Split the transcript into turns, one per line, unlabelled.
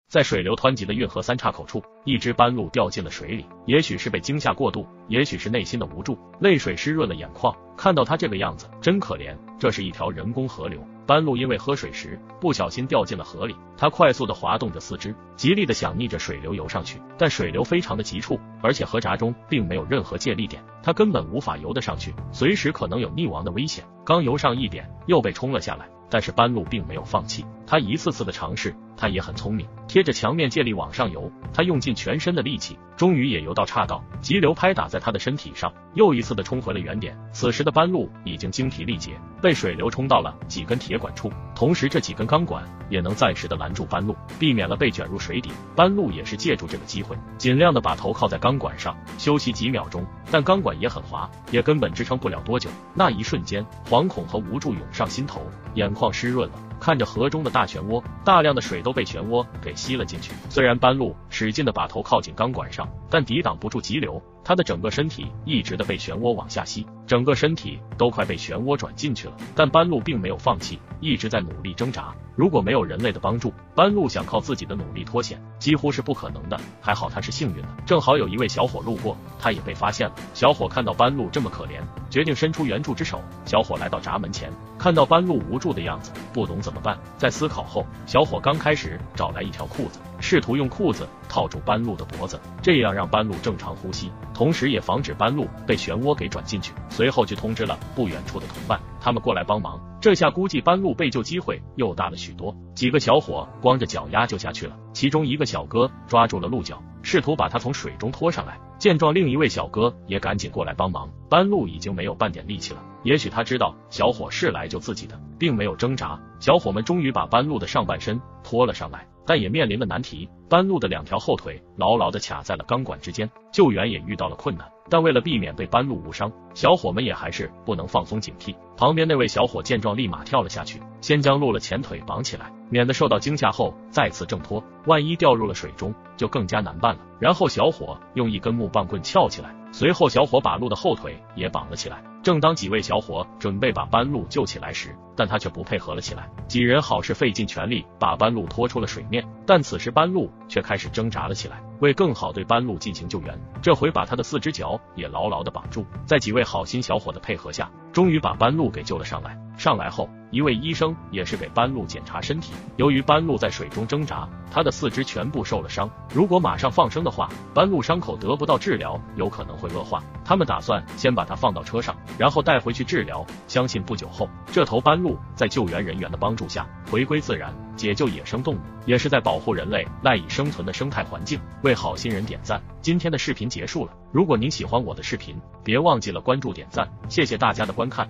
在水流湍急的运河三岔口处，一只斑鹿掉进了水里。也许是被惊吓过度，也许是内心的无助，泪水湿润了眼眶。看到它这个样子，真可怜。这是一条人工河流，斑鹿因为喝水时不小心掉进了河里。它快速地滑动着四肢，极力地想逆着水流游上去，但水流非常的急促，而且河闸中并没有任何借力点，它根本无法游得上去，随时可能有溺亡的危险。刚游上一点，又被冲了下来。但是斑鹿并没有放弃，它一次次的尝试，它也很聪明，贴着墙面借力往上游，它用尽全身的力气，终于也游到岔道，急流拍打在它的身体上，又一次的冲回了原点。此时的斑鹿已经精疲力竭，被水流冲到了几根铁管处，同时这几根钢管也能暂时的拦住斑鹿，避免了被卷入水底。斑鹿也是借助这个机会，尽量的把头靠在钢管上，休息几秒钟，但钢管也很滑，也根本支撑不了多久。那一瞬间，惶恐和无助涌上心头，眼眶湿润了，看着河中的大漩涡，大量的水都被漩涡给吸了进去。虽然斑鹿使劲的把头靠近钢管上，但抵挡不住急流，它的整个身体一直的被漩涡往下吸，整个身体都快被漩涡转进去了。但斑鹿并没有放弃，一直在努力挣扎。如果没有人类的帮助，斑鹿想靠自己的努力脱险几乎是不可能的。还好它是幸运的，正好有一位小伙路过，他也被发现了。小伙看到斑鹿这么可怜，决定伸出援助之手。小伙来到闸门前，看到斑鹿无助的样子，不懂怎么办。在思考后，小伙刚开始找来一条裤子，试图用裤子套住斑鹿的脖子，这样让斑鹿正常呼吸，同时也防止斑鹿被漩涡给转进去。随后去通知了不远处的同伴，他们过来帮忙。这下估计斑鹿被救机会又大了许多。几个小伙光着脚丫就下去了，其中一个小哥抓住了鹿角，试图把它从水中拖上来。见状，另一位小哥也赶紧过来帮忙。斑鹿已经没有半点力气了，也许他知道小伙是来救自己的，并没有挣扎。小伙们终于把斑鹿的上半身拖了上来，但也面临了难题，斑鹿的两条后腿牢牢地卡在了钢管之间，救援也遇到了困难。但为了避免被斑鹿误伤，小伙们也还是不能放松警惕。旁边那位小伙见状立马跳了下去，先将鹿的前腿绑起来，免得受到惊吓后再次挣脱，万一掉入了水中就更加难办了。然后小伙用一根木棒棍撬起来，随后小伙把鹿的后腿也绑了起来。正当几位小伙准备把斑鹿救起来时，但他却不配合了起来。几人好是费尽全力把斑鹿拖出了水面，但此时斑鹿却开始挣扎了起来。为更好对斑鹿进行救援，这回把他的四只脚也牢牢地绑住。在几位好心小伙的配合下，终于把斑鹿给救了上来。上来后，一位医生也是给斑鹿检查身体。由于斑鹿在水中挣扎，它的四肢全部受了伤，如果马上放生的话，斑鹿伤口得不到治疗，有可能会恶化。他们打算先把它放到车上，然后带回去治疗。相信不久后，这头斑鹿在救援人员的帮助下回归自然，解救野生动物，也是在保护人类赖以生存的生态环境。为好心人点赞。今天的视频结束了，如果您喜欢我的视频，别忘记了关注点赞，谢谢大家的观看。